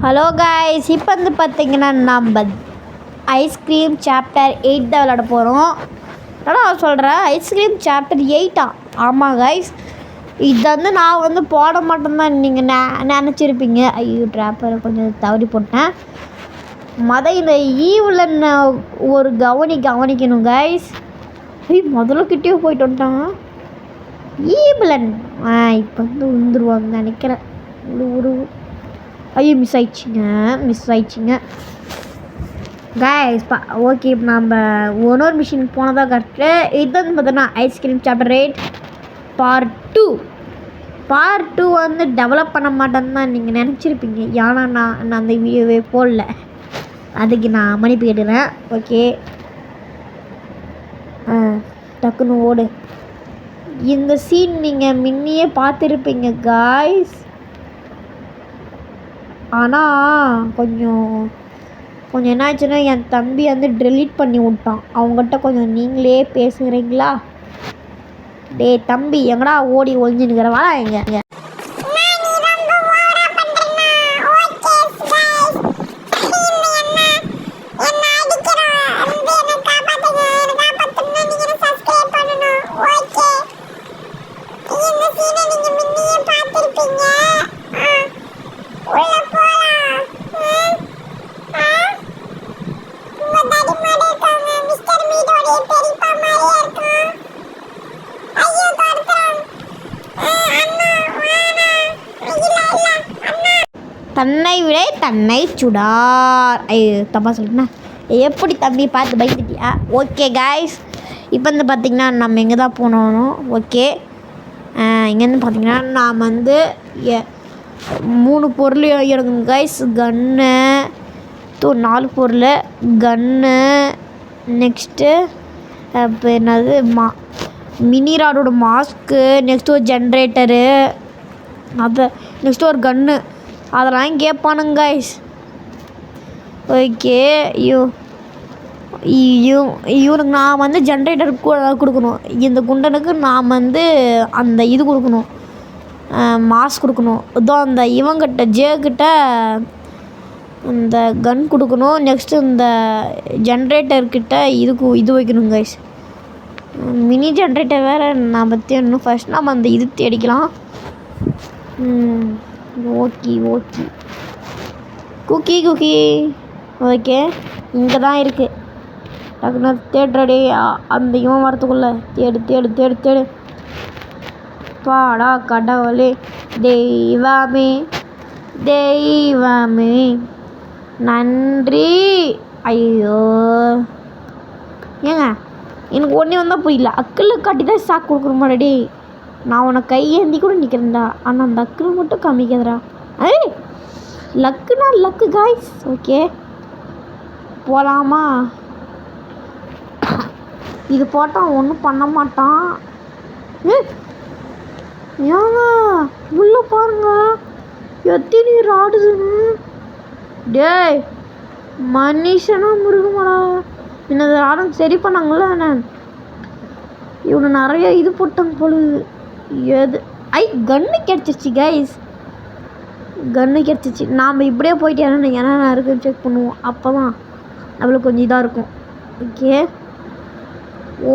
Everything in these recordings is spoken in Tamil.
ஹலோ காய்ஸ், இப்போ வந்து பார்த்தீங்கன்னா நம்ம ஐஸ்கிரீம் சாப்டர் 8 தான் விளாட போகிறோம். நான் சொல்கிறேன் ஐஸ்கிரீம் சாப்டர் 8 ஆமாம் காய்ஸ், இதை வந்து நான் வந்து போட மாட்டேன் நீங்கள் நினச்சிருப்பீங்க. ஐயோ ட்ராப்பரை கொஞ்சம் தவறி போட்டேன். இந்த ஈவில் ஒரு கவனிக்கணும் காய்ஸ். முதல்ல கிட்டே போயிட்டு வந்துட்டான் ஈவிலன். இப்போ வந்து விழுந்துருவாங்க நினைக்கிறேன். ஐயோ மிஸ் ஆயிடுச்சிங்க காய்ஸ். ஓகே, இப்போ நம்ம ஒன்னொரு மிஷின் போனதாக கரெக்டு. இது வந்து பார்த்தோன்னா ஐஸ்கிரீம் சாப்டர் 8 பார்ட் 2 வந்து டெவலப் பண்ண மாட்டேன்னு தான் நீங்கள் நினச்சிருப்பீங்க. ஏன்னா நான் அந்த வீடியோவே போடல, அதுக்கு நான் மன்னிப்பு கேட்டுறேன். ஓகே, டக்குன்னு ஓடு. இந்த சீன் நீங்கள் முன்னையே பார்த்துருப்பீங்க காய்ஸ். ஆனால் கொஞ்சம் என்ன ஆச்சுன்னா என் தம்பி வந்து டெலீட் பண்ணி விட்டான். அவங்ககிட்ட கொஞ்சம் நீங்களே பேசுகிறீங்களா? டேய் தம்பி, எங்கடா ஓடி ஒழிஞ்சுன்னுக்கிற? வா எங்க தன்னை விட தன்னை சுடார். ஐயோ தப்பா சொல்லிட்டேன்னா எப்படி தம்பி பார்த்து பயந்துட்டியா? ஓகே காய்ஸ், இப்போ வந்து பார்த்திங்கன்னா நம்ம எங்கே தான் போனோம். ஓகே, இங்கேருந்து பார்த்திங்கன்னா நாம் வந்து 3 பொருள் எடுக்கணும் காய்ஸ். கன்னு 4 பொருள், கன்னு, நெக்ஸ்ட்டு இப்போ என்னது மினி ராடோட மாஸ்க்கு, நெக்ஸ்ட்டு ஒரு ஜென்ரேட்டரு, அது நெக்ஸ்ட்டு ஒரு கன்னு, அதெல்லாம் கேட்பானுங்க காய்ஸ். ஓகே, இவனுக்கு நான் வந்து ஜென்ரேட்டர் கொடுக்கணும். இந்த குண்டனுக்கு நான் வந்து அந்த இது கொடுக்கணும், மாஸ்க் கொடுக்கணும். இதோ அந்த இவங்கிட்ட ஜேக்கிட்ட இந்த கன் கொடுக்கணும். நெக்ஸ்ட்டு இந்த ஜென்ரேட்டர்கிட்ட இது வைக்கணும் காய்ஸ். மினி ஜென்ரேட்டர் வேறு நாம் தேடணும். ஃபஸ்ட் நம்ம அந்த இது தேடிக்கலாம். ஓகே குக்கி ஓகே, இங்கே தான் இருக்குது. டக்குன்னு தேடுறடி அந்த இவன் வரத்துக்குள்ளே தேடு. பாடா கடவுளே, தெய்வமே நன்றி. ஐயோ ஏங்க, எனக்கு ஒன்றே வந்தால் புரியல. அக்கில் காட்டி தான் சாக்கு கொடுக்குற மாட்டேடி. நான் உன்னை கையேந்தி கூட நிற்கிறேன்டா, ஆனால் அந்த அக்கில் மட்டும் காமிக்கிறா. லக்குனா லக்கு காய்ஸ். ஓகே, போகலாமா? இது போட்டால் ஒன்றும் பண்ண மாட்டான். ஏங்க உள்ள பாருங்க எத்தனை ராடுதுன்னு. டேய் மனுஷனா முருகமாடா, இன்னது ராடம் சரி பண்ணாங்கள. இவனை நிறைய இது போட்டாங்க போல. எது கன்னு கிடச்சிச்சு கைஸ், கன்னு கிடச்சிச்சு. நாம் இப்படியே போயிட்டு என்ன இருக்குன்னு செக் பண்ணுவோம். அப்போ தான் நம்மளுக்கு கொஞ்சம் இதாக இருக்கும்.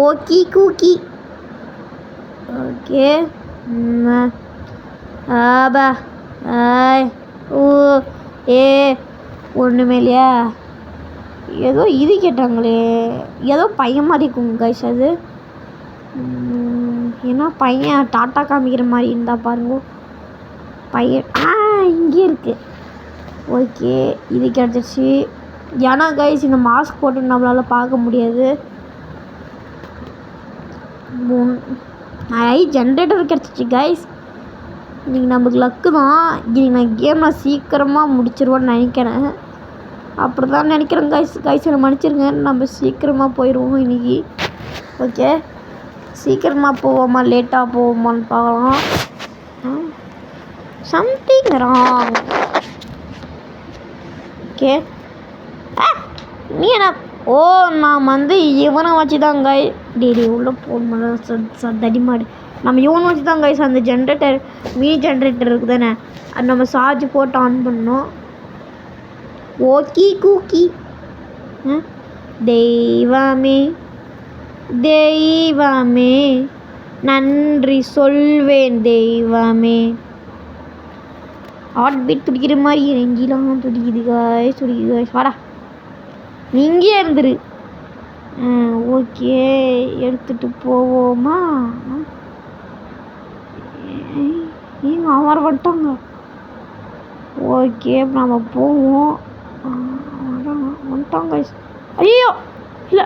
Okay cookie. ஓகே ஆபா ஓ ஒன்றுமே இல்லையா? ஏதோ இது கேட்டாங்களே, ஏதோ பையன் மாதிரி இருக்குங்க கைஸ். அது ஏன்னா பையன் டாட்டா காமிக்கிற மாதிரி இருந்தால் பாருங்க. பையன் இங்கே இருக்குது. ஓகே, இது கிடச்சிச்சு. ஏன்னா கைஸ் இந்த மாஸ்க் போட்டு நம்மளால் பார்க்க முடியாது. ஜென்ரேட்டர் கிடச்சிச்சு கைஸ். இன்றைக்கி நமக்கு லக்கு தான். இன்றைக்கி நான் கேமை சீக்கிரமாக முடிச்சிருவோன்னு நினைக்கிறேன். அப்படி தான் நினைக்கிறேன் கைஸ் என்னை மன்னிச்சிருங்க. நம்ம சீக்கிரமாக போயிடுவோம் இன்றைக்கி. ஓகே, சீக்கிரமாக போவோமா லேட்டாக போவோமான்னு பார்க்கலாம். Something wrong. ஓகே, நீ என்ன? நான் வந்து இவனை வச்சு தான் காய் உள்ளே போக தடிமாடு. நம்ம இவனை வச்சு தான் கைஸ் அந்த ஜென்ரேட்டர் மினி ஜென்ரேட்டர் இருக்குது தானே, அது நம்ம சார்ஜ் போட்டு ஆன் பண்ணோம். ஓகி கூக்கி. தெய்வமே தெய்வமே நன்றி சொல்வேன் தெய்வமே. ஹார்ட் பீட் துடிக்கிற மாதிரி நெஞ்சிலாம் துடிக்குது காய்ஸ், துடிக்குது காய்ஸ். வாடா நீங்கே இருந்துரு. ஓகே எடுத்துகிட்டு போவோமா? நீங்கள் அவரை வந்துட்டாங்க. ஓகே நம்ம போவோம். வந்துட்டாங்க காய்ஸ். ஐயோ இல்லை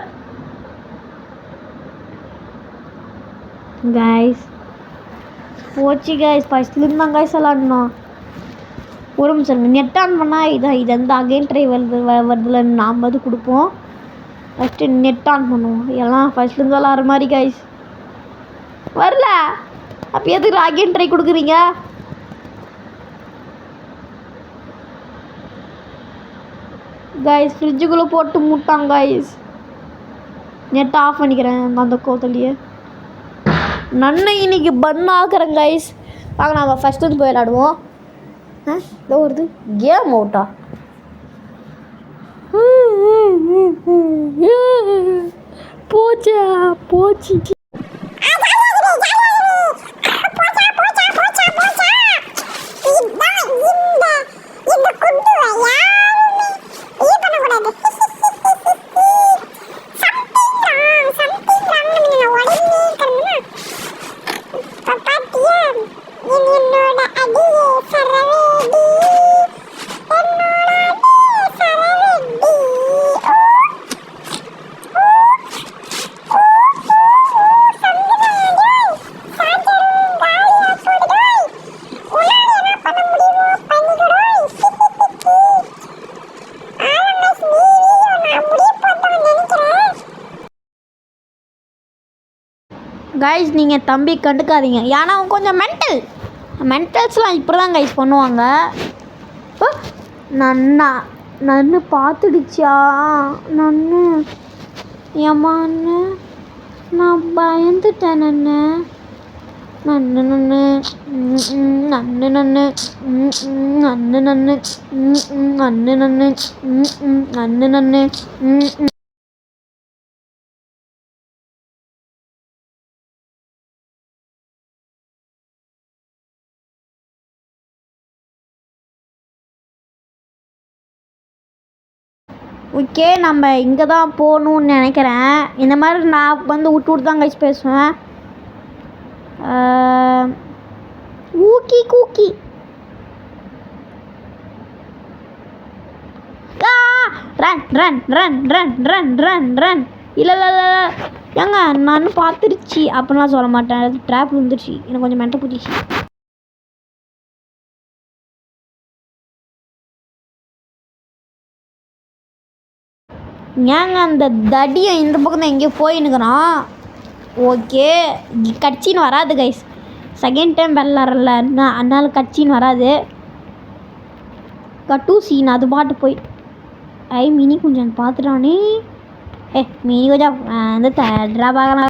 காய்ஸ், போச்சு காய்ஸ். ஃபஸ்ட்லேருந்து தான் காய்ஸ் விளாடணும். ஒரு நிமிஷம் நெட் ஆன் பண்ணால் இது வந்து அகைன் ட்ரை வருதுல நாம் வந்து கொடுப்போம். ஃபஸ்ட்டு நெட் ஆன் பண்ணுவோம். எல்லாம் ஃபஸ்ட்லேருந்து விளாட்ற மாதிரி காய்ஸ். வரல அப்போ எதுக்கு அகைன் ட்ரை கொடுக்குறீங்க? காய்ஸ் ஃப்ரிட்ஜுக்குள்ளே போட்டு மூட்டாங்க காய்ஸ். நெட் ஆஃப் பண்ணிக்கிறேன் அந்த கோத்தலையே. நன்னை இன்னைக்கு பன் ஆக்குறேன் காய்ஸ். வாங்க நம்ம ஃபஸ்ட்டு வந்து போய் விளாடுவோம். இதோ வருது கேம் அவுட்டா. போச்சா போச்சு. கைஸ் நீங்கள் தம்பி கண்டுக்காதீங்க, ஏன்னா அவங்க கொஞ்சம் மென்டல்ஸ்லாம் இப்படி தான் கைஸ் பண்ணுவாங்க. நன்னு பார்த்துடுச்சா? நன்னு ஏமான்னு நான் பயந்துட்டேன். நன்னு நன்னு நன்னு நன்னு நன்னு நன்னு நன்னு நன்னு நன்னு நன்னு நன்னு. ஓகே நம்ம இங்கே தான் போகணுன்னு நினைக்கிறேன். இந்த மாதிரி நான் வந்து விட்டு தான் கைஸ் பேசுவேன். ஊக்கி கூக்கி run run run run run run run. இல்லை இல்லை இல்லை ஏங்க நான் பார்த்துருச்சு அப்படின்லாம் சொல்ல மாட்டேன். அது ட்ராப் வந்துருச்சு. எனக்கு கொஞ்சம் மென்டல் பூச்சிச்சு. ஏங்க அந்த தடியை இந்த பக்கம் தான் எங்கேயோ போயின்னுக்குறான். ஓகே கட்சின்னு வராது கைஸ். செகண்ட் டைம் விளாட்றல அதனால கட்சின்னு வராது. கட்டு சீன் அது பாட்டு போய் மினி கொஞ்சம் பார்த்துட்டானே. மினி கொஞ்சம் வந்து தேட்ரா பார்க்கலாம்.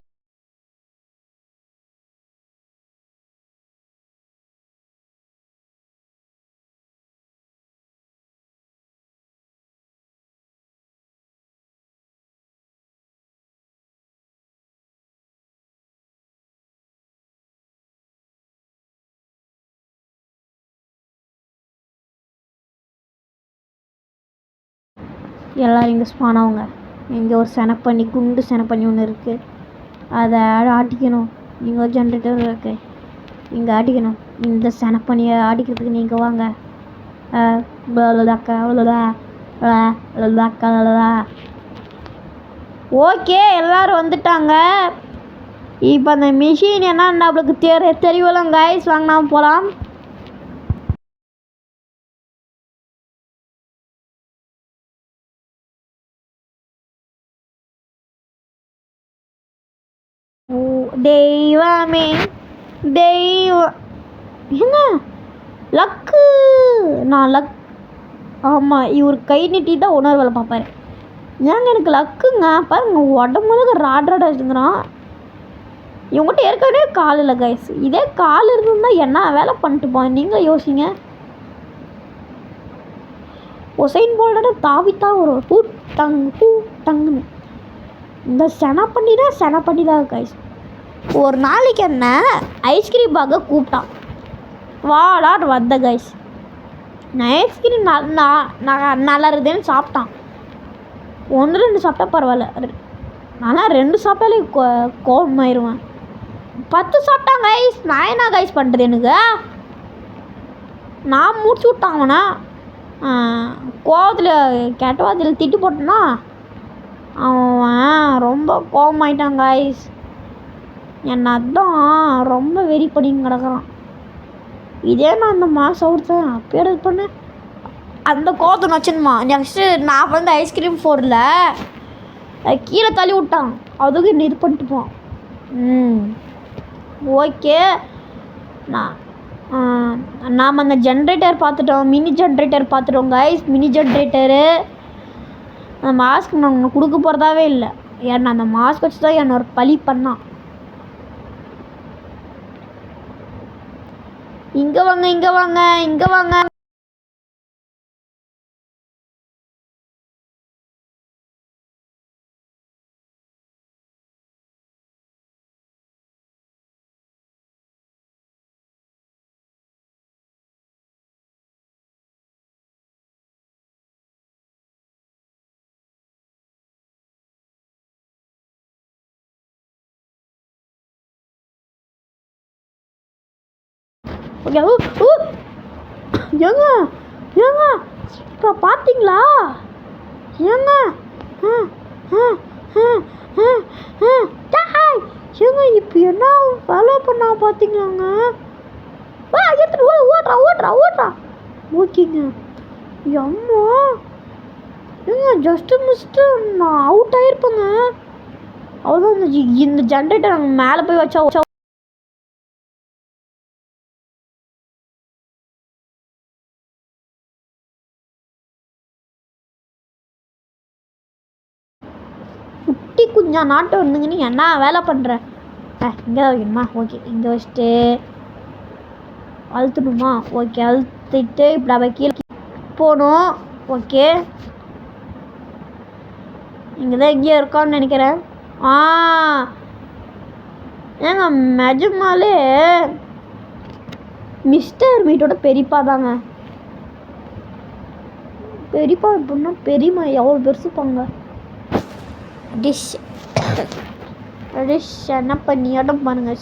எல்லோரும் இங்கே ஸ்பான் ஆகுங்க. இங்கே ஒரு செனப்பண்ணி குண்டு செனப்பண்ணி ஒன்று இருக்குது. அதை ஆட்டிக்கணும். இங்கே ஒரு ஜென்ரேட்டர் இருக்குது. இங்கே ஆட்டிக்கணும். இந்த செனப்பண்ணியை ஆட்டிக்கிறதுக்கு நீங்கள் வாங்க. ஓகே எல்லோரும் வந்துட்டாங்க. இப்போ அந்த மிஷின் என்ன நம்மளுக்கு தெரியலாம் கைஸ். வாங்க நாம் போகலாம். தெய்வமே தெய்வம் என்ன லக்கு. நான் லக் ஆமாம் இவர் கை நீட்டி தான் உணர்வு வேலை பார்ப்பாரு. ஏங்க எனக்கு லக்குங்க பாருங்க உடம்புல ராட்ராட வச்சுக்கிறான். இவங்ககிட்ட ஏற்கனவே கால் இல்லை கைஸ். இதே கால் இருந்திருந்தால் என்ன வேலை பண்ணிட்டு போங்க நீங்களும் யோசிங்க. உசைன் போல்டோட தாவித்தான் வரும் ஹூ டங்குன்னு. இந்த செனப்பண்ணி தான் கைஸ். ஒரு நாளைக்கு என்ன ஐஸ்கிரீம் பார்க்க கூப்பிட்டான், வாடான்னு வந்த கைஸ். நான் ஐஸ்கிரீம் நல்லா இருக்குதுன்னு சாப்பிட்டான். 1-2 சாப்பிட்டா பரவாயில்ல, ஆனால் 2 சாப்பிட்டாலே கோபமாயிருவேன். 10 சாப்பிட்டான் கைஸ். நான் என்ன கைஸ் பண்ணுறது? எனக்கு நான் முடிச்சு விட்டான் அவனை. கோவத்தில் கெட்டவாதில் திட்டு போட்டேன்னா அவன் ரொம்ப கோபமாயிட்டான் கைஸ். என்னை அதான் ரொம்ப வெறி பண்ணின்னு கிடக்குறான். இதே நான் அந்த மாதம் அவுர்த்தேன் அப்போ எடுத்து பண்ணேன். அந்த கோவத்தை வச்சுருமா. நெக்ஸ்ட்டு நான் வந்து ஐஸ்கிரீம் ஃபோரில் கீழே தள்ளி விட்டான். அதுக்கு இது பண்ணிட்டு போவான். ஓகே. நாம் அந்த ஜென்ரேட்டர் பார்த்துட்டோம், மினி ஜென்ரேட்டர் பார்த்துட்டோம் கைஸ். மினி ஜென்ரேட்டரு அந்த மாஸ்க் நான் உனக்கு கொடுக்க போகிறதாவே இல்லை. ஏன்னா அந்த மாஸ்க் வச்சு தான் என்னை ஒரு பழி பண்ணான். இங்கே வாங்க இங்கே வாங்க இங்கே வாங்க. ஓகே. ஏங்க ஏங்க இப்போ பார்த்தீங்களா? ஏங்க ஏங்க இப்போ என்ன ஃபாலோ பண்ணா பார்த்தீங்களாங்க? எடுத்துட்டு ஓட்டுறா. ஓகேங்க. அம்மா ஏங்க ஜஸ்ட்டு மிஸ்ட்டு நான் அவுட் ஆகிருப்பேங்க. அவ்வளோதான். இந்த ஜென்ரேட்டர் நாங்கள் மேலே போய் வச்சா குட்டி குஞ்சா நாட்டு வந்துங்க. நீ என்ன வேலை பண்ணுற? இங்கே தான் வைக்கணுமா? ஓகே, இங்கே வச்சுட்டு அழுத்தணுமா? ஓகே, அழுத்திட்டு இப்படி அவள் கீழே போகணும். ஓகே, இங்கே தான் எங்கேயோ இருக்கான்னு நினைக்கிறேன். ஏங்க நிஜமாலே மிஸ்டர் மீட்டோட பெரியப்பா தாங்க. பெரியப்பா எப்படின்னா பெரியம்மா எவ்வளோ பெருசுப்பாங்க. டிஷ் என்ன பண்ணியாட்டம் பாருங்க.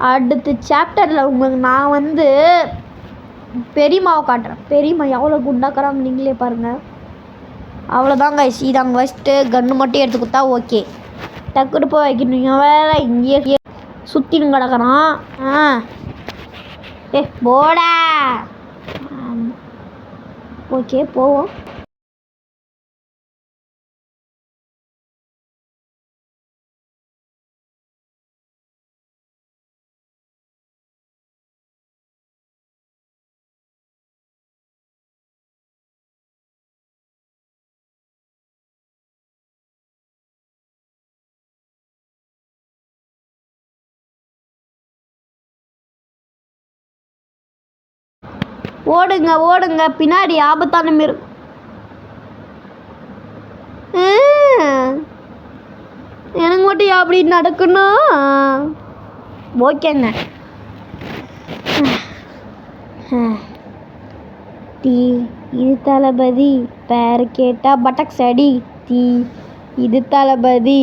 அடுத்த சாப்டரில் உங்களுக்கு நான் வந்து பெரியம்மாவை காட்டுறேன். பெரியம்மா எவ்வளோ குண்டாக்குறாங்க நீங்களே பாருங்கள். அவ்வளோதாங்க. இதாங்க ஃபஸ்ட்டு கன்று மட்டும் எடுத்து கொடுத்தா ஓகே. டக்குன்னு போய் வைக்கணும். வேறு இங்கேயே சுற்றின்னு கிடக்குறான். போடா. ஓகே, போவோம். ஓடுங்க பின்னாடி ஆபத்தான மாரி. எனக்கு மட்டும் அப்படி நடக்கணும். ஓகேங்க. டீ இது தளபதி, பேர் கேட்டால் பட்டக்ஸ் அடி. டீ இது தளபதி,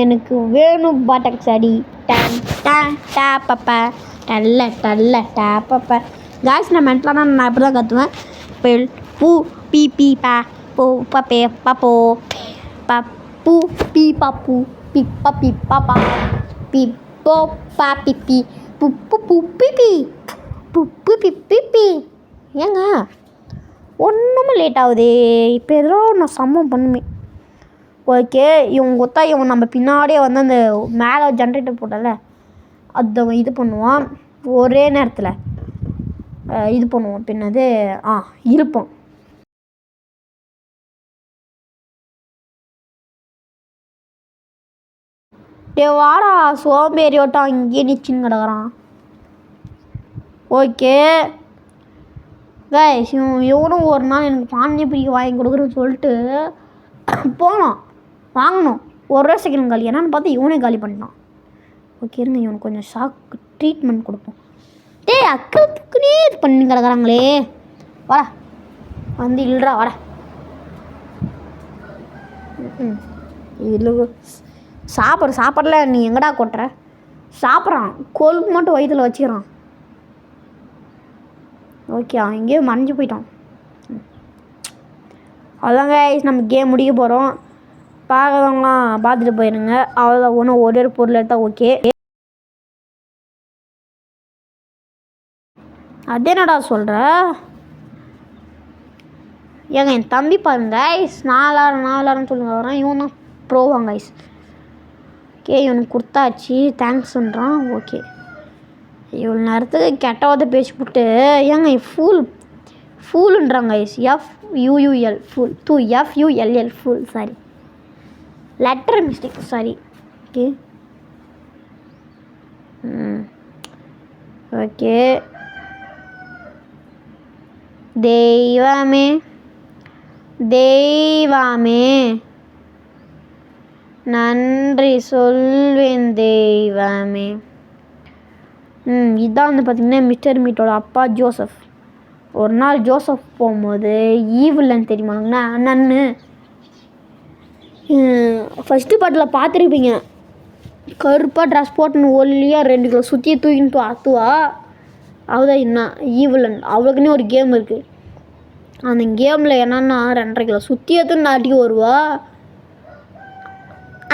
எனக்கு வேணும் பட்டக்ஸ் அடி. டாப்பப்பா டல்ல டாப்பப்பா. காய்ஸ் நான் மென்டலானா நான் இப்படி தான் கற்றுவேன். பெல் பூ பீ பீ பா போ பப்பே பப்போ பப்பு பீ பப்பு பி பப்பி பாப்பா பி போ பா பிப்பி புப்பு புப்பி புப்பு பிப்பி. ஏங்க ஒன்றுமே லேட் ஆகுது. இப்போ ஏதோ நான் சம்பவம் பண்ணுவேன். ஓகே, இவன் நம்ம பின்னாடியே வந்து அந்த மேலே ஜென்ரேட்டர் போட்டல அதை இது பண்ணுவான். ஒரே நேரத்தில் இது பண்ணுவோம். பின்னது இருப்போம். வாடா சோம்பேறியோட்டம் இங்கேயே நிச்சின்னு கிடக்குறான். ஓகே, கைஸ் இவனும் ஒரு நாள் எனக்கு பானிபூரி வாங்கி கொடுக்குறேன்னு சொல்லிட்டு போனோம் வாங்கணும். ஒரு செகண்ட் காலி என்னன்னு பார்த்து இவனே காலி பண்ணிட்டான். ஓகே இருங்க இவனுக்கு கொஞ்சம் ஷாக் ட்ரீட்மெண்ட் கொடுப்போம். டேய் அக்கத்துக்குனே இது பண்ணி கிடக்குறாங்களே. வர வந்து இல்லைடா வர. இல்லை சாப்பிடல நீ எங்கடா கொட்டுற? சாப்பிட்றான் கொழுப்பு மட்டும் வயிற்றுல வச்சுக்கிறான். ஓகே அவன் எங்கேயோ மறைஞ்சு போயிட்டான். அதாங்க நம்ம கேம் முடிக்க போகிறோம். பார்க்குறவங்களாம் பார்த்துட்டு போயிடுங்க. அவ்வளோதான் ஒன்றும் ஒரு பொருள் எடுத்தால் ஓகே. அது என்னடா சொல்கிற? ஏங்க என் தம்பி பாருங்க கைஸ் 4000 சொல்லுங்க வரான். இவன் தான் ப்ரோவாங்க கைஸ். ஓகே இவனுக்கு கொடுத்தாச்சு தேங்க்ஸ்ன்றான். ஓகே இவ்வளோ நேரத்துக்கு கெட்டவாத பேசிவிட்டு ஏங்க ஃபூலுன்றாங்க guys. FUUL full FULL full sorry letter mistake sorry. Okay okay தெய்வமே நன்றி சொல்வேன் தெய்வமே. இதான் வந்து பார்த்திங்கன்னா மிஸ்டர் மீட்டோட அப்பா ஜோசப். ஒரு நாள் ஜோசப் போகும்போது ஈவில்லன்னு தெரியுமாங்கண்ணா அண்ணன்னு ஃபஸ்ட்டு பாட்டில் பார்த்துருப்பீங்க. கருப்பாக ட்ரெஸ் போட்டுன்னு ஒல்லியாக 2 கிலோ சுற்றியை தூக்கின்னு ஆத்துவா. அவதான் என்ன ஈவில்லன். அவளுக்குன்னே ஒரு கேம் இருக்குது. அந்த கேமில் என்னன்னா 2.5 கிலோ சுற்றி எடுத்துன்னு நாட்டிக்கு வருவா.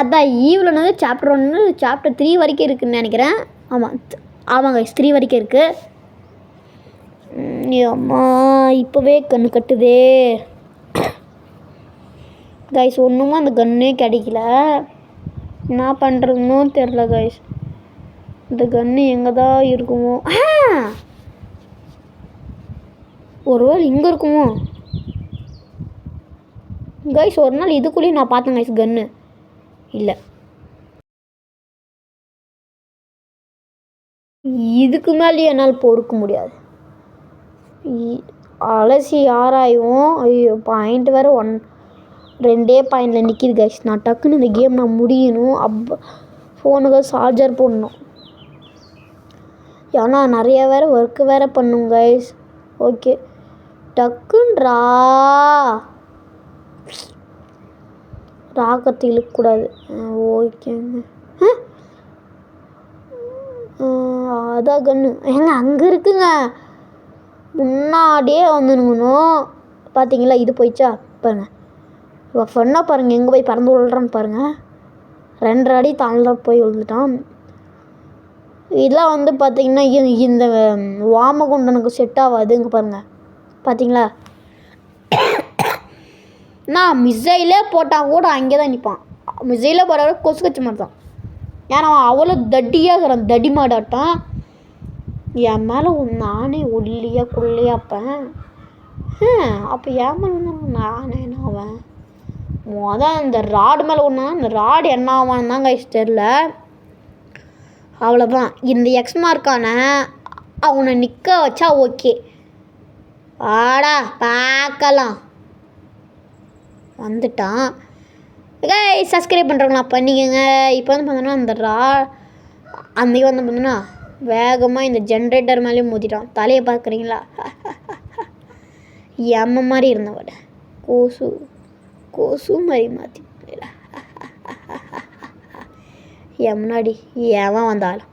அதான் ஈவில்லன் வந்து சாப்டர் 1 சாப்டர் 3 வரைக்கும் இருக்குதுன்னு நினைக்கிறேன். ஆமாங்க 3 வரைக்கும் இருக்குது. அம்மா இப்போவே கண்ணு கட்டுதே கைஸ். ஒன்றுமா அந்த கன்னே கிடைக்கல. என்ன பண்ணுறதுன்னு தெரில கைஸ். இந்த கன்று எங்கே தான் இருக்குமோ? ஒருவேளை இங்கே இருக்குமோ கைஸ்? ஒரு நாள் இதுக்குள்ளேயும் நான் பார்த்தேன் கைஸ் கன்று இல்லை. இதுக்கு மேலேயும் என்னால் பொறுக்க முடியாது. அலசி ஆராயும். ஐயோ பாயிண்ட் வேறு 2 பாயிண்டில் நிற்கிது கைஸ். நான் டக்குன்னு இந்த கேம் நான் முடியணும். ஃபோனுக்கு சார்ஜர் போடணும். ஏன்னா நிறைய வேறு ஒர்க்கு வேறு பண்ணும் கைஸ். ஓகே டக்குன்றா ராக்கத்தை இழுக்கக்கூடாது. ஓகேங்க அதான் கன்று ஏங்க அங்கே இருக்குங்க. முன்னாடியே வந்துணுங்கணும். பார்த்தீங்களா இது போயிடுச்சா பாருங்க. சொன்னால் பாருங்கள் எங்கே போய் பறந்து விழுறான்னு பாருங்கள். 2 அடி தாழ்ந்தா போய் விழுந்துட்டான். இதெல்லாம் வந்து பார்த்திங்கன்னா இந்த வாமகுண்டனுக்கு செட் ஆகாது. இங்கே பாருங்கள் பார்த்தீங்களா? நான் மிசைலே போட்டால் கூட அங்கே தான் நிற்பான். மிசைலே போட்டால் கொசு கட்சி மாதிரி தான். ஏன்னா அவன் அவ்வளோ தடியாக இருக்கிறான். தடி மாடாட்டான். என் மேலே நானே ஒல்லியாக குள்ளையாப்பேன். அப்போ ஏன் மேலே நானே என்ன ஆவேன்? மொதல் இந்த ராடு மேலே ஒன்றா இந்த ராடு என்ன ஆவான்னு தான் கைஸ் தெரில. அவ்வளோதான். இந்த எக்ஸ் மார்க்கான அவனை நிற்க வச்சா ஓகே. ஆடா பார்க்கலாம். வந்துட்டான் கைஸ். சப்ஸ்கிரைப் பண்ணுறவங்களா பண்ணிக்கோங்க. இப்போ வந்து பார்த்தோன்னா அந்த அன்றைக்கி வந்து பார்த்தோன்னா வேகமாக இந்த ஜென்ரேட்டர் மேலேயும் மோதிட்டான். தலையை பார்க்குறீங்களா? எம்ம மாதிரி இருந்தவட கோசு மாதிரி மாற்றி என் முன்னாடி எவன் வந்தாலும்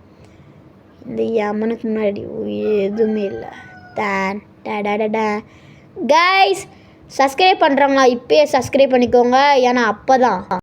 இந்த எமனுக்கு முன்னாடி எதுவுமே இல்லை. கைஸ் சப்ஸ்கிரைப் பண்ணுறவங்களா இப்போயே சப்ஸ்கிரைப் பண்ணிக்கோங்க. ஏன்னா அப்போ தான்